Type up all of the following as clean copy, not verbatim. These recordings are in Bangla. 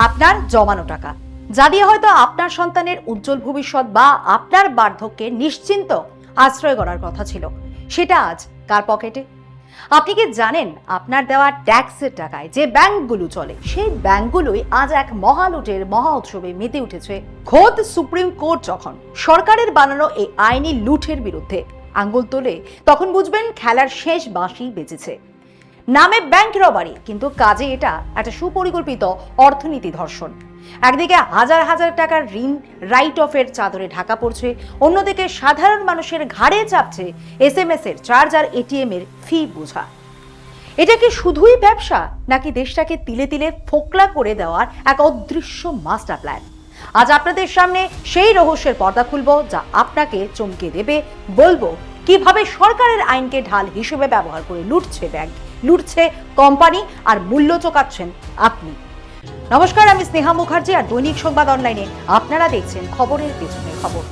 আপনার জমানো টাকা, যা দিয়ে হয়তো আপনার সন্তানের উজ্জ্বল ভবিষ্যৎ বা আপনার বার্ধক্যে নিশ্চিন্ত আশ্রয় করার কথা ছিল, সেটা আজ কার পকেটে? আপনি কি জানেন আপনার দেওয়া ট্যাক্সের টাকায় যে ব্যাংকগুলো চলে, সেই ব্যাংকগুলোই আজ এক মহালুটের মহা উৎসবে মেতে উঠেছে। খোদ সুপ্রিম কোর্ট যখন সরকারের বানানো এই আইনি লুটের বিরুদ্ধে আঙ্গুল তোলে, তখন বুঝবেন খেলার শেষ বাঁশি বেজেছে। নামে ব্যাংক রবারি, কিন্তু কাজে এটা একটা সুপরিকল্পিত অর্থনীতি ধর্ষণ। একদিকে হাজার হাজার টাকার ঋণ রাইট অফের চাদরে ঢাকা পড়ছে, অন্যদিকে সাধারণ মানুষের ঘাড়ে চাপছে SMS এর চার্জ আর ATM এর ফি বোঝা। এটা কি শুধুই ব্যবসা, নাকি দেশটাকে তিলে তিলে ফোকলা করে দেওয়ার এক অদৃশ্য মাস্টার প্ল্যান? আজ আপনাদের সামনে সেই রহস্যের পর্দা খুলবো, যা আপনাকে চমকে দেবে। বলবো কিভাবে সরকারের আইনকে ঢাল হিসেবে ব্যবহার করে লুটছে ব্যাংক, লুটছে কোম্পানি, আর মূল্য চোকাচ্ছেন আপনি। নমস্কার, আমি স্নেহা মুখার্জি, আর দৈনিক সংবাদ অনলাইনে আপনারা দেখছেন খবরের পেছনে খবর।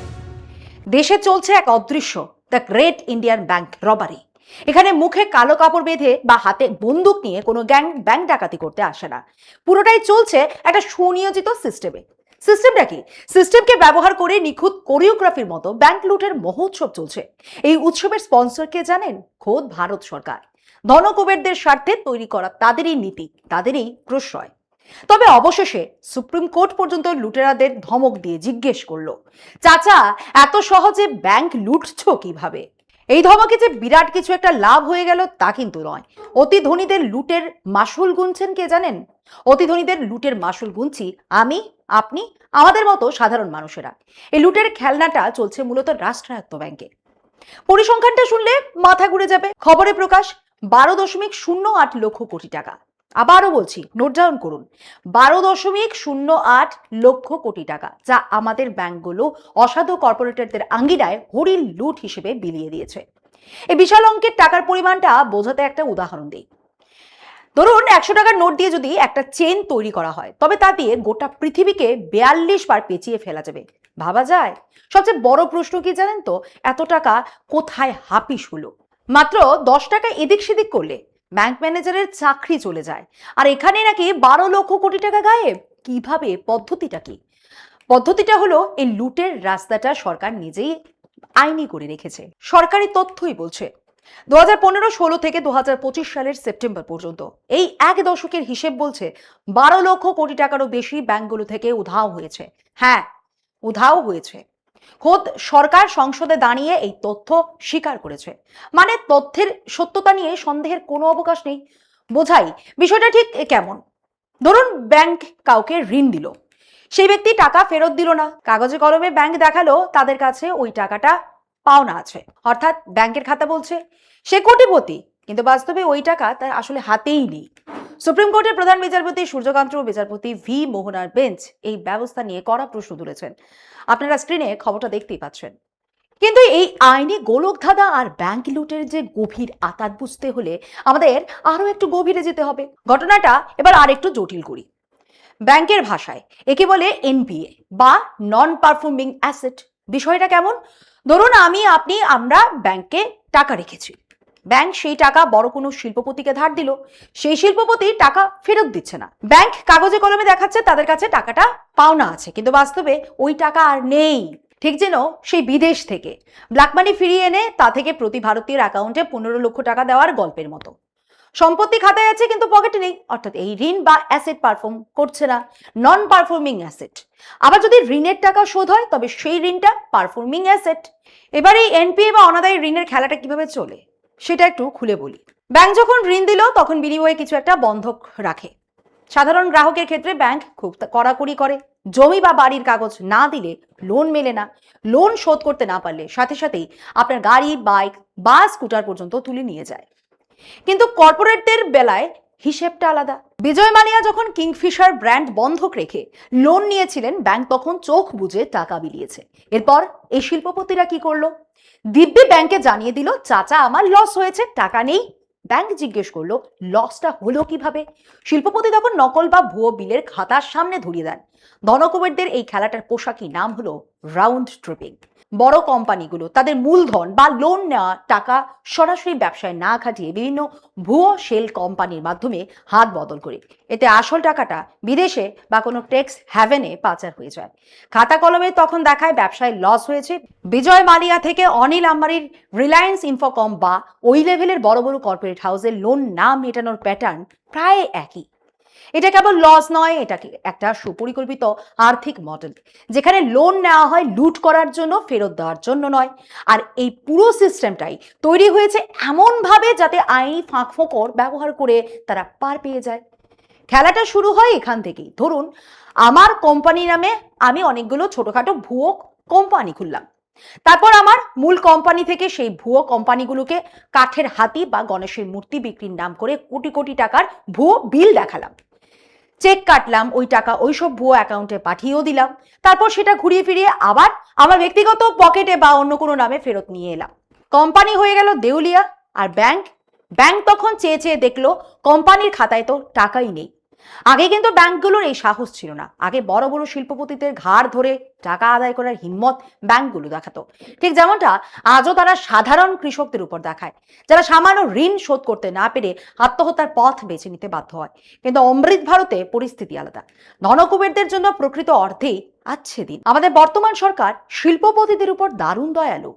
দেশে চলছে এক অদৃশ্য the great Indian bank robbery. এখানে মুখে কালো কাপড় বেঁধে বা হাতে বন্দুক নিয়ে কোনো গ্যাং ব্যাংক ডাকাতি করতে আসে না। পুরোটাই চলছে একটা সুনিয়োজিত সিস্টেমে। সিস্টেমটা কি? সিস্টেমকে ব্যবহার করে নিখুঁত কোরিওগ্রাফির মতো ব্যাংক লুটের মহোৎসব চলছে। এই উৎসবের স্পন্সর কে জানেন? খোদ ভারত সরকার। ধনকুবেরদের স্বার্থে তৈরি করা তাদেরই নীতি, তাদেরই প্রশ্রয়। তবে অবশেষে সুপ্রিম কোর্ট পর্যন্ত লুটেরাদের ধমক দিয়ে জিজ্ঞেস করলো, চাচা, এত সহজে ব্যাংক লুটছো কিভাবে? এই ধমকে যে বিরাট কিছু একটা লাভ হয়ে গেল তা কিন্তু নয়। অতি ধনীদের লুটের মাসুল গুনছেন কে জানেন? অতি ধনীদের লুটের মাসুল গুনছি আমি, আপনি, আমাদের মতো সাধারণ মানুষেরা। এই লুটের খেলনাটা চলছে মূলত রাষ্ট্রায়ত্ত ব্যাংকে। পরিসংখ্যানটা শুনলে মাথা ঘুরে যাবে। খবরে প্রকাশ 12.08 লক্ষ কোটি টাকা। আবারও বলছি, নোট ডাউন করুন, 12.08 লক্ষ কোটি টাকা, যা আমাদের ব্যাংকগুলো অসাধু কর্পোরেটরদের আঙ্গিনায় হরিণ লুট হিসেবে বিলিয়ে দিয়েছে। এই বিশাল অঙ্কের টাকার পরিমাণটা বোঝাতে একটা উদাহরণ দিই। ধরুন 100 টাকার নোট দিয়ে যদি একটা চেন তৈরি করা হয়, তবে তা দিয়ে গোটা পৃথিবীকে 42 বার পেঁচিয়ে ফেলা যাবে। ভাবা যায়? সবচেয়ে বড় প্রশ্ন কি জানেন তো? এত টাকা কোথায় হাপিস হলো? মাত্র 10 টাকা এদিক সেদিক করলে ব্যাংক ম্যানেজারের চাকরি চলে যায়, আর এখানে নাকি 12 লক্ষ কোটি টাকা গায়েব। কিভাবে? পদ্ধতিটা কি? পদ্ধতিটা হলো, এই লুটের রাস্তাটা সরকার নিজেই আইনি করে রেখেছে। সরকারি তথ্যই বলছে 2015-16 থেকে 2025 সালের সেপ্টেম্বর পর্যন্ত এই এক দশকের হিসেব বলছে 12 লক্ষ কোটি টাকারও বেশি ব্যাংকগুলো থেকে উধাও হয়েছে। হ্যাঁ, উধাও হয়েছে। খোদ সরকার সংসদে দাঁড়িয়ে এই তথ্য স্বীকার করেছে। মানে তথ্যের সত্যতা নিয়ে সন্দেহের কোনো অবকাশ নেই। বোঝাই বিষয়টা ঠিক কেমন। ধরুন ব্যাংক কাউকে ঋণ দিল, সেই ব্যক্তি টাকা ফেরত দিল না। কাগজে কলমে ব্যাংক দেখালো তাদের কাছে ওই টাকাটা পাওনা আছে, অর্থাৎ ব্যাংকের খাতা বলছে সে কোটিপতি, কিন্তু বাস্তবে ওই টাকা তার আসলে হাতেই নেই। সুপ্রিম কোর্টের প্রধান বিচারপতি সূর্যকান্ত ও বিচারপতি ভি মোহনার বেঞ্চ এই ব্যবস্থা নিয়ে কড়া প্রশ্ন তুলেছেন। আপনারা স্ক্রিনে খবরটা দেখতেই পাচ্ছেন। কিন্তু এই আইনি গোলকধাঁধা আর ব্যাংক লুটের যে গভীর আতাত বুঝতে হলে আমাদের আরো একটু গভীরে যেতে হবে। ঘটনাটা এবার আর একটু জটিল করি। ব্যাংকের ভাষায় একে বলে NPA বা নন পারফর্মিং অ্যাসেট। বিষয়টা কেমন? ধরুন আমরা ব্যাংকে টাকা রেখেছি। ব্যাংক সেই টাকা বড় কোনো শিল্পপতিকে ধার দিল, সেই শিল্পপতি টাকা ফেরত দিচ্ছে না। ব্যাংক কাগজে কলমে দেখাচ্ছে তাদের কাছে টাকাটা পাওনা আছে, কিন্তু বাস্তবে ওই টাকা আর নেই। ঠিক যেন সেই বিদেশ থেকে ব্ল্যাক মানি ফিরিয়ে এনে তা থেকে প্রতি ভারতীয়ের অ্যাকাউন্টে 15 লক্ষ টাকা দেওয়ার গল্পের মতো। সম্পত্তি খাতায় আছে কিন্তু পকেটে নেই, অর্থাৎ এই ঋণ বা অ্যাসেট পারফর্ম করছে না, নন পারফর্মিং অ্যাসেট। আবার যদি ঋণের টাকা শোধ হয়, তবে সেই ঋণটা পারফর্মিং অ্যাসেট। এবার এই NPA বা অনাদায়ী ঋণের খেলাটা কিভাবে চলে সেটা একটু খুলে বলি। ব্যাংক যখন ঋণ দিল, তখন বিনিময়ে কিছু একটা বন্ধক রাখে। সাধারণ গ্রাহকের ক্ষেত্রে ব্যাংক খুব কড়াকড়ি করে। জমি বা বাড়ির কাগজ না দিলে লোন মেলে না। লোন শোধ করতে না পারলে সাথে সাথেই আপনার গাড়ি, বাইক বা স্কুটার পর্যন্ত তুলে নিয়ে যায়। কিন্তু কর্পোরেটদের বেলায় হিসেবটা আলাদা। বিজয় মালিয়া যখন কিংফিশার ব্র্যান্ড বন্ধক রেখে লোন নিয়েছিলেন, ব্যাংক তখন চোখ বুজে টাকা বিলিয়েছে। এরপর এই শিল্পপতিরা কি করলো? দিব্যি ব্যাংকে জানিয়ে দিল, চাচা, আমার লস হয়েছে, টাকা নেই। ব্যাংক জিজ্ঞেস করলো, লসটা হলো কিভাবে? শিল্পপতি তখন নকল বা ভুয়ো বিলের খাতার সামনে ধরিয়ে দেন। ধনকুবেরদের এই খেলাটার পোশাকি নাম হলো রাউন্ড ট্রিপিং। বড় কোম্পানিগুলো তাদের মূলধন বা লোন নেওয়া টাকা সরাসরি ব্যবসায় না খাটিয়ে বিভিন্ন ভুয়ো শেল কোম্পানির মাধ্যমে হাত বদল করে এতে আসল টাকাটা বিদেশে বা কোনো ট্যাক্স হ্যাভেনে পাচার হয়ে যায়। খাতা কলমে তখন দেখায় ব্যবসায় লস হয়েছে। বিজয় মালিয়া থেকে অনিল আম্বানির রিলায়েন্স ইনফোকম বা ওই লেভেলের বড় বড় কর্পোরেট হাউসের লোন না মেটানোর প্যাটার্ন প্রায় একই। এটা কেবল লস নয়, এটা একটা সুপরিকল্পিত আর্থিক মডেল যেখানে লোন নেওয়া হয় লুট করার জন্য, ফেরত দেওয়ার জন্য নয়। আর এই পুরো সিস্টেমটাই তৈরি হয়েছে এমনভাবে যাতে আইনি ফাঁকফোকর ব্যবহার করে তারা পার পেয়ে যায়। খেলাটা শুরু হয় এখান থেকেই। ধরুন আমার কোম্পানি নামে আমি অনেকগুলো ছোটখাটো ভুয়ো কোম্পানি খুললাম, তারপর আমার মূল কোম্পানি থেকে সেই ভুয়ো কোম্পানিগুলোকে কাঠের হাতি বা গণেশের মূর্তি বিক্রির নাম করে কোটি কোটি টাকার ভুয়ো বিল দেখালাম, চেক কাটলাম, ওই টাকা ওইসব ভুয়ো অ্যাকাউন্টে পাঠিয়েও দিলাম, তারপর সেটা ঘুরিয়ে ফিরিয়ে আবার আমার ব্যক্তিগত পকেটে বা অন্য কোনো নামে ফেরত নিয়ে এলাম। কোম্পানি হয়ে গেল দেউলিয়া। আর ব্যাংক তখন চেয়ে চেয়ে দেখলো কোম্পানির খাতায় তো টাকাই নেই। আগে কিন্তু ব্যাংকগুলোর এই সাহস ছিল না। আগে বড় বড় শিল্পপতিদের ঘাড় ধরে টাকা আদায় করার হিম্মত ব্যাংকগুলো দেখাতো, ঠিক যেমনটা আজও তারা সাধারণ কৃষকদের উপর দেখায়, যারা সামান্য ঋণ শোধ করতে না পেরে আত্মহত্যার পথ বেছে নিতে বাধ্য হয়। কিন্তু অমৃত ভারতে পরিস্থিতি আলাদা। ধনকুবেরদের জন্য প্রকৃত অর্থেই আছে দিন। আমাদের বর্তমান সরকার শিল্পপতিদের উপর দারুণ দয়ালু।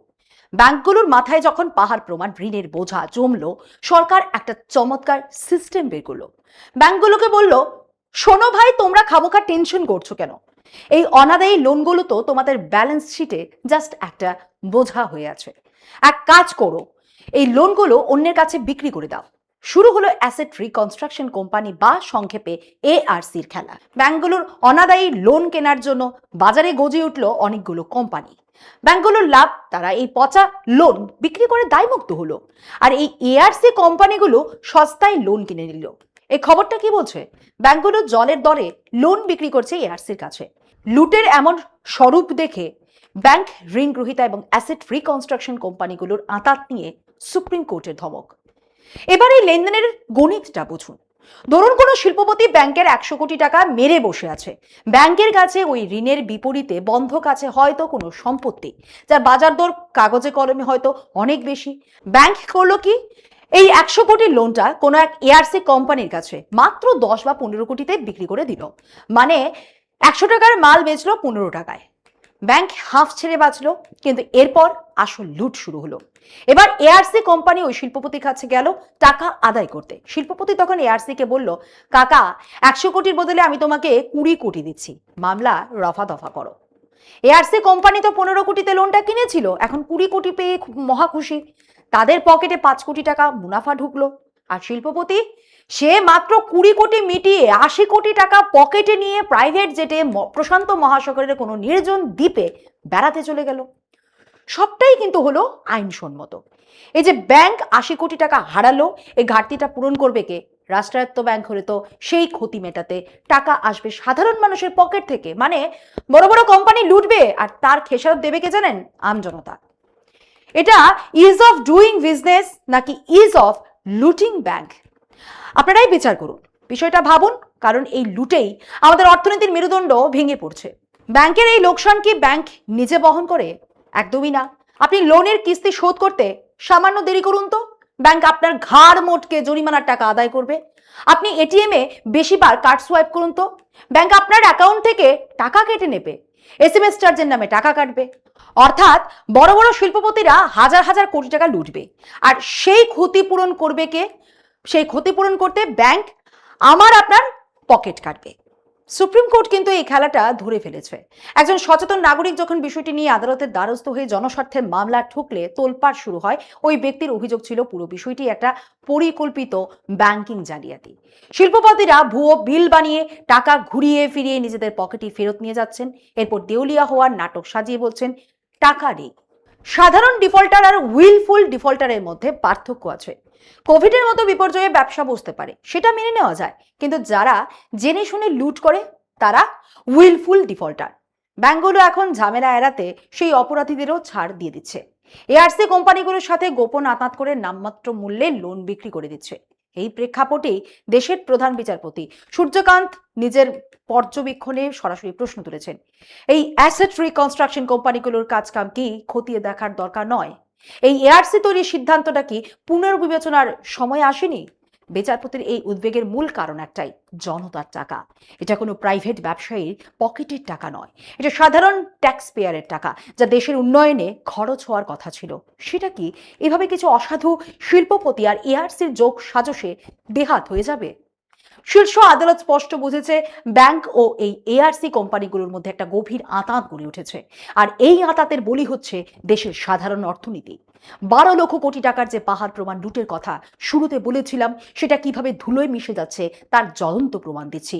ব্যাংকগুলোর মাথায় যখন পাহাড় প্রমাণ ঋণের বোঝা জমলো, সরকার একটা চমৎকার সিস্টেম বের করলো। ব্যাংকগুলোকে বলল, শোনো ভাই, তোমরা খামোখা টেনশন করছো কেন? এই অনাদায়ী লোনগুলো তো তোমাদের ব্যালেন্স শিটে জাস্ট একটা বোঝা হয়ে আছে। এক কাজ করো, এই লোনগুলো অন্যের কাছে বিক্রি করে দাও। শুরু হলো অ্যাসেট রিকনস্ট্রাকশন কোম্পানি বা সংক্ষেপে এআরসির খেলা। ব্যাংকগুলোর অনাদায়ী লোন কেনার জন্য বাজারে গজিয়ে উঠল অনেকগুলো কোম্পানি। ব্যাংকগুলোর লাভ, তারা এই পচা লোন বিক্রি করে দায়মুক্ত হলো। আর এই এআরসি কোম্পানিগুলো সস্তায় লোন কিনে নিল। এই খবরটা কি বলছে? ব্যাংকগুলো জলের দরে লোন বিক্রি করছে এআরসির কাছে। লুটের এমন স্বরূপ দেখে ব্যাংক ঋণ গ্রহীতা এবং অ্যাসেট রিকনস্ট্রাকশন কোম্পানিগুলোর আঁতাত নিয়ে সুপ্রিম কোর্টের ধমক। এবার এই লেনদেনের গণিতটা বুঝুন। ধরুন কোনো শিল্পপতি ব্যাংকের 100 কোটি টাকা মেরে বসে আছে। ব্যাংকের কাছে ওই ঋণের বিপরীতে বন্ধক আছে হয়তো কোনো সম্পত্তি, যার বাজার দর কাগজে কলমে হয়তো অনেক বেশি। ব্যাংক করলো কি, এই 100 কোটির লোনটা কোনো এক এআরসি কোম্পানির কাছে মাত্র 10 বা 15 কোটিতে বিক্রি করে দিল। মানে 100 টাকার মাল বেচলো 15 টাকায়। ব্যাংক হাফ ছেড়ে বাঁচলো। কিন্তু এরপর আসল লুট শুরু হলো। এবার এআরসি কোম্পানি ওই শিল্পপতির কাছে গেল টাকা আদায় করতে। শিল্পপতি তখন এআরসি কে বলল, কাকা, 100 কোটির বদলে আমি তোমাকে 20 কোটি দিচ্ছি, মামলা রফা দফা করো। এআরসি কোম্পানি তো 15 কোটিতে লোনটা কিনেছিল, এখন 20 কোটি পেয়ে মহা খুশি। তাদের পকেটে 5 কোটি টাকা মুনাফা ঢুকলো। আর শিল্পপতি, সে মাত্র 20 কোটি মিটিয়ে 80 কোটি টাকা পকেটে নিয়ে প্রাইভেট জেটে প্রশান্ত মহাসাগরের কোনো নির্জন দ্বীপে বেড়াতে চলে গেল। সবটাই কিন্তু হলো আইনসম্মত। এই যে ব্যাংক 80 কোটি টাকা হারালো, এই ঘাটতিটা পূরণ করবে কে? রাষ্ট্রায়ত্ত ব্যাংক হলে তো সেই ক্ষতি মেটাতে টাকা আসবে সাধারণ মানুষের পকেট থেকে। মানে বড় বড় কোম্পানি লুটবে আর তার খেসারত দেবে কে জানেন? আমজনতা। এটা ইজ অফ ডুইং বিজনেস নাকি ইজ অফ লুটিং ব্যাংক? আপনারাই বিচার করুন, বিষয়টা ভাবুন। কারণ এই লুটেই আমাদের অর্থনীতির মেরুদণ্ড ভেঙে পড়ছে। ব্যাংকের এই লোকসান কি ব্যাংক নিজে বহন করে? একদমই না। আপনি লোনের কিস্তি শোধ করতে সামান্য দেরি করুন তো, ব্যাংক আপনার ঘাড় মোটকে জরিমানার টাকা আদায় করবে। আপনি এটিএমে বেশিবার কার্ড সোয়াইপ করুন তো, ব্যাংক আপনার অ্যাকাউন্ট থেকে টাকা কেটে নেবে, এসএমএস চার্জের নামে টাকা কাটবে। অর্থাৎ বড় বড় শিল্পপতিরা হাজার হাজার কোটি টাকা লুটবে। আর সেই ক্ষতিপূরণ করবে কে? সেই ক্ষতিপূরণ করতে ব্যাংক আমার আপনার পকেট কাটবে। সুপ্রিম কোর্ট কিন্তু এই খেলাটা ধরে ফেলেছে। একজন সচেতন নাগরিক যখন বিষয়টি নিয়ে আদালতের দ্বারস্থ হয়ে জনস্বার্থের মামলা ঠুকলে তোলপাড় শুরু হয়। ওই ব্যক্তির অভিযোগ ছিল পুরো বিষয়টি একটা পরিকল্পিত ব্যাংকিং জালিয়াতি। শিল্পপতিরা ভুয়ো বিল বানিয়ে টাকা ঘুরিয়ে ফিরিয়ে নিজেদের পকেটে ফেরত নিয়ে যাচ্ছেন। এরপর দেউলিয়া হওয়ার নাটক সাজিয়ে বলছেন টাকা নেই। সাধারণ ডিফল্টার আর উইলফুল ডিফল্টারের মধ্যে পার্থক্য আছে। কোভিডের মতো বিপর্যয়ে ব্যবসা বসতে পারে, সেটা মেনে নেওয়া যায়। কিন্তু যারা জেনে শুনে লুট করে তারা উইলফুল ডিফল্টার। ব্যাংকগুলো এখন ঝামেলা এড়াতে সেই অপরাধীদেরও ছাড় দিয়ে দিচ্ছে। এআরসি কোম্পানিগুলোর সাথে গোপন আতাত করে নামমাত্র মূল্যে লোন বিক্রি করে দিচ্ছে। এই প্রেক্ষাপটে দেশের প্রধান বিচারপতি সূর্যকান্ত নিজের পর্যবেক্ষণে সরাসরি প্রশ্ন তুলেছেন, এই অ্যাসেট রিকনস্ট্রাকশন কোম্পানিগুলোর কাজকাম কি খতিয়ে দেখার দরকার নয়? এই এআরসি তৈরির সিদ্ধান্তটা কি পুনর্বিবেচনার সময় আসেনি? বিচারপতির এই উদ্বেগের মূল কারণ একটাই, জনতার টাকা। এটা কোনো প্রাইভেট ব্যবসায়ীর পকেটের টাকা নয়, এটা সাধারণ ট্যাক্স পেয়ারের টাকা, যা দেশের উন্নয়নে খরচ হওয়ার কথা ছিল। সেটা কি এভাবে কিছু অসাধু শিল্পপতি আর এআরসির যোগ সাজসে বেহাত হয়ে যাবে? শীর্ষ আদালত স্পষ্ট বুঝেছে, ব্যাংক ও এই এআরসি কোম্পানিগুলোর মধ্যে একটা গভীর আঁতাত গড়ে উঠেছে, আর এই আঁতাতের বলি হচ্ছে দেশের সাধারণ অর্থনীতি। 12 লক্ষ কোটি টাকার যে পাহাড় প্রমাণ লুটের কথা শুরুতে বলেছিলাম, সেটা কিভাবে ধুলোয় মিশে যাচ্ছে তার জ্বলন্ত প্রমাণ দিচ্ছি।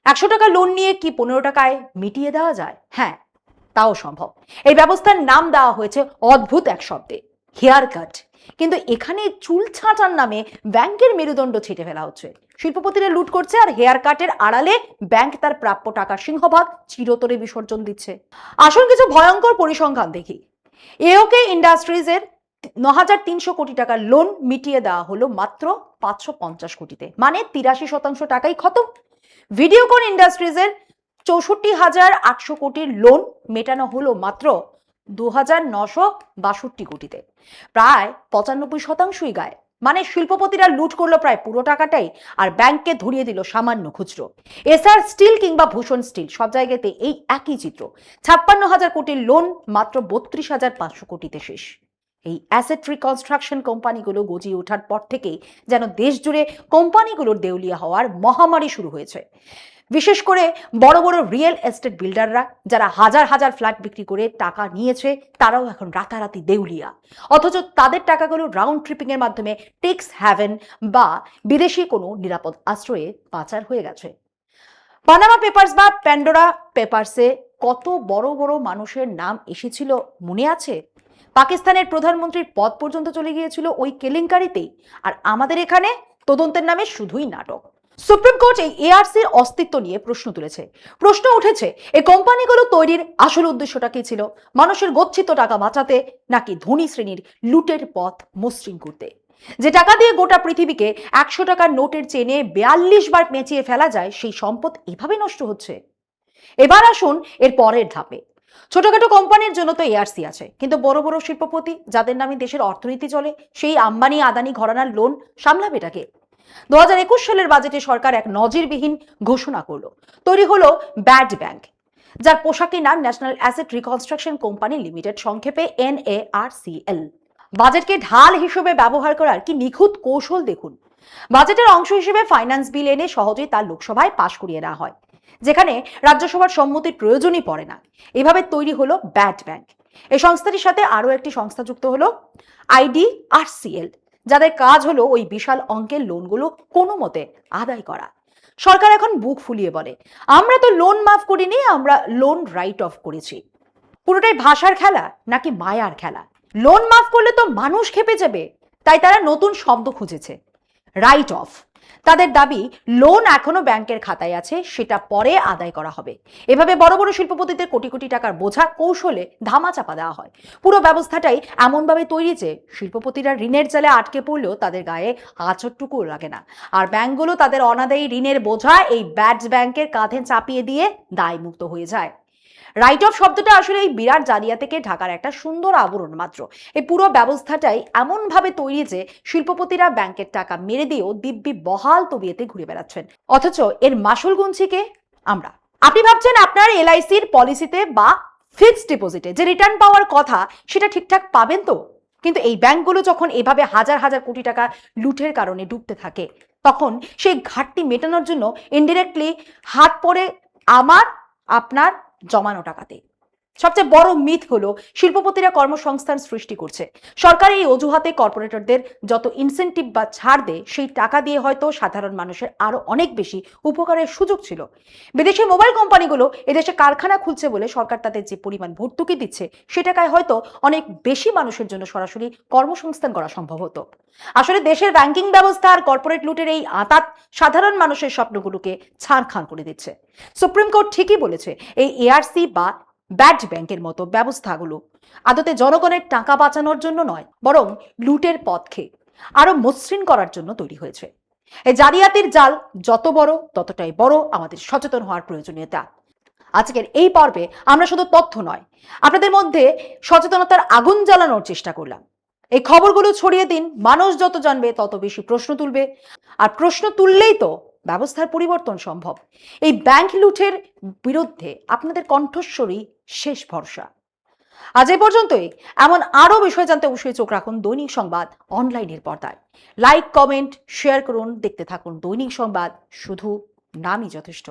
100 টাকা লোন নিয়ে কি 15 টাকায় মিটিয়ে দেওয়া যায়? হ্যাঁ, তাও সম্ভব। এই ব্যবস্থার নাম দেওয়া হয়েছে অদ্ভুত এক শব্দে, হেয়ার কাট। কিন্তু এখানে চুল ছাঁটার নামে ব্যাংকের মেরুদণ্ড ছেটে ফেলা হচ্ছে। শিল্পপতিরা লুট করছে, আর হেয়ার কাটের আড়ালে ব্যাংক তার প্রাপ্য টাকার সিংহভাগ চিরতরে বিসর্জন দিচ্ছে। আসল কিছু ভয়ঙ্কর পরিসংখ্যান দেখি। এওকে ইন্ডাস্ট্রিজের 9,300 কোটি টাকার লোন মিটিয়ে দেওয়া হলো মাত্র 550 কোটিতে, মানে 83% টাকাই খতম। ভিডিওকন ইন্ডাস্ট্রিজের 64,800 কোটির লোন মেটানো হলো মাত্র 2,962 কোটিতে, প্রায় 95%ই গায়ে। মানে শিল্পপতিরা লুট করলো প্রায় পুরো টাকাটাই, আর ব্যাংককে ধরিয়ে দিল সামান্য খুচরো। এসআর স্টিল কিংবা ভূষণ স্টিল, সব জায়গাতে এই একই চিত্র। 56,000 কোটির লোন মাত্র 32,500 কোটিতে শেষ। এই অ্যাসেট রিকনস্ট্রাকশন কোম্পানিগুলো গজিয়ে ওঠার পর থেকেই যেন দেশ জুড়ে কোম্পানিগুলোর দেউলিয়া হওয়ার মহামারী শুরু হয়েছে। বিশেষ করে বড় বড় রিয়েল এস্টেট বিল্ডাররা, যারা হাজার হাজার ফ্ল্যাট বিক্রি করে টাকা নিয়েছে, তারাও এখন রাতারাতি দেউলিয়া। অথচ তাদের টাকাগুলো রাউন্ড ট্রিপিং এর মাধ্যমে ট্যাক্স হ্যাভেন বা বিদেশি কোনো নিরাপদ আশ্রয়ে পাচার হয়ে গেছে। পানামা পেপারস বা প্যান্ডোরা পেপারসে কত বড় বড় মানুষের নাম এসেছিল মনে আছে? পাকিস্তানের প্রধানমন্ত্রীর পদ পর্যন্ত চলে গিয়েছিল ওই কেলেঙ্কারিতেই। আর আমাদের এখানে তদন্তের নামে শুধুই নাটক। সুপ্রিম কোর্ট এই এআরসির অস্তিত্ব নিয়ে প্রশ্ন তুলেছে। প্রশ্ন উঠেছে, এই কোম্পানিগুলো তৈরির আসল উদ্দেশ্যটা কি ছিল? মানুষের গচ্ছিত টাকা বাঁচাতে, নাকি ধনী শ্রেণীর লুটের পথ মসৃণ করতে? যে টাকা দিয়ে গোটা পৃথিবীকে 100 টাকার নোটের চেনে 42 বার পেঁচিয়ে ফেলা যায়, সেই সম্পদ এভাবে নষ্ট হচ্ছে। এবার আসুন এর পরের ধাপে। ছোটখাটো কোম্পানির জন্য তো এআরসি আছে, কিন্তু বড় বড় শিল্পপতি, যাদের নামে দেশের অর্থনীতি চলে, সেই আম্বানি আদানি ঘরানার লোন সামলাবে এটাকে। 2021 সালের বাজেটে সরকার এক নজিরবিহীন ঘোষণা করলো। তৈরি হলো ব্যাড ব্যাংক, যার পোশাকি নাম national asset reconstruction company limited, সংক্ষেপে NARCL। বাজেটকে ঢাল হিসেবে ব্যবহার করার কি নিখুঁত কৌশল দেখুন। বাজেটের অংশ হিসেবে ফাইন্যান্স বিল এনে সহজেই তা লোকসভায় পাশ করিয়ে নেওয়া হয়, যেখানে রাজ্যসভার সম্মতির প্রয়োজনই পড়ে না। এভাবে তৈরি হলো ব্যাড ব্যাংক। এই সংস্থাটির সাথে আরো একটি সংস্থা যুক্ত হলো, IDRCL, যাদের কাজ হলো ওই বিশাল অঙ্কের লোনগুলো কোনো মতে আদায় করা। সরকার এখন বুক ফুলিয়ে বলে, আমরা তো লোন মাফ করিনি, আমরা লোন রাইট অফ করেছি। পুরোটাই ভাষার খেলা নাকি মায়ার খেলা? লোন মাফ করলে তো মানুষ খেপে যাবে, তাই তারা নতুন শব্দ খুঁজেছে, রাইট অফ। তাদের দাবি, লোন এখনো ব্যাংকের খাতায় আছে, সেটা পরে আদায় করা হবে। এভাবে বড় বড় শিল্পপতিদের কোটি কোটি টাকার বোঝা কৌশলে ধামাচাপা দেওয়া হয়। পুরো ব্যবস্থাটাই এমনভাবে তৈরি যে শিল্পপতিরা ঋণের জালে আটকে পড়লেও তাদের গায়ে আঁচড়টুকুও লাগে না। আর ব্যাংকগুলো তাদের অনাদায়ী ঋণের বোঝা এই ব্যাড ব্যাংকের কাঁধে চাপিয়ে দিয়ে দায়মুক্ত হয়ে যায়। রাইট অফ শব্দটা আসলে এই বিরাট জালিয়াতিকে ঢাকার একটা সুন্দর আবরণ মাত্র। এই পুরো ব্যবস্থাটাই এমনভাবে তৈরি যে শিল্পপতিরা ব্যাংকের টাকা মেরে দিয়েও দিব্যি বহাল তবিয়েতে ঘুরে বেড়াচ্ছেন, অথচ এর মাসুল গুনছি কে? আমরা। আপনি ভাবছেন আপনার LICর পলিসিতে বা ফিক্সড ডিপোজিটে যে রিটার্ন পাওয়ার কথা, সেটা ঠিকঠাক পাবেন তো? কিন্তু এই ব্যাংকগুলো যখন এভাবে হাজার হাজার কোটি টাকা লুটের কারণে ডুবতে থাকে, তখন সেই ঘাটতি মেটানোর জন্য ইনডিরেক্টলি হাত পড়ে আমার আপনার জমানো টাকাতে। সবচেয়ে বড় মিথ হলো শিল্পপতিরা কর্মসংস্থান সৃষ্টি করছে। সরকার এই অজুহাতে কর্পোরেটরদের যত ইনসেন্টিভ বা ছাড় দেয়, সেই টাকা দিয়ে হয়তো সাধারণ মানুষের আরো অনেক বেশি উপকারের সুযোগ ছিল। বিদেশি মোবাইল কোম্পানিগুলো এদেশে কারখানা খুলছে বলে সরকার তাদের যে পরিমাণ ভর্তুকি দিচ্ছে, সে টাকায় হয়তো অনেক বেশি মানুষের জন্য সরাসরি কর্মসংস্থান করা সম্ভব হতো। আসলে দেশের ব্যাংকিং ব্যবস্থা আর কর্পোরেট লুটের এই আঁতাত সাধারণ মানুষের স্বপ্নগুলোকে ছারখার করে দিচ্ছে। সুপ্রিম কোর্ট ঠিকই বলেছে, এই এআরসি বা ব্যাড ব্যাংকের মতো ব্যবস্থাগুলো আদতে জনগণের টাকা বাঁচানোর জন্য নয়, বরং লুটের পথ খেয়ে আরো মসৃণ করার জন্য তৈরি হয়েছে। এই জালিয়াতির জাল যত বড় ততটাই বড় আমাদের সচেতন হওয়ার প্রয়োজনীয়তা। আজকের এই পর্বে আমরা শুধু তথ্য নয়, আপনাদের মধ্যে সচেতনতার আগুন জ্বালানোর চেষ্টা করলাম। এই খবরগুলো ছড়িয়ে দিন, মানুষ যত জানবে তত বেশি প্রশ্ন তুলবে, আর প্রশ্ন তুললেই তো ব্যবস্থার পরিবর্তন সম্ভব। এই ব্যাংক লুঠের বিরুদ্ধে আপনাদের কণ্ঠস্বরই শেষ ভরসা। আজ এই পর্যন্তই। এমন আরো বিষয় জানতে অবশ্যই চোখ রাখুন দৈনিক সংবাদ অনলাইনের পর্দায়। লাইক, কমেন্ট, শেয়ার করুন, দেখতে থাকুন দৈনিক সংবাদ, শুধু নামই যথেষ্ট।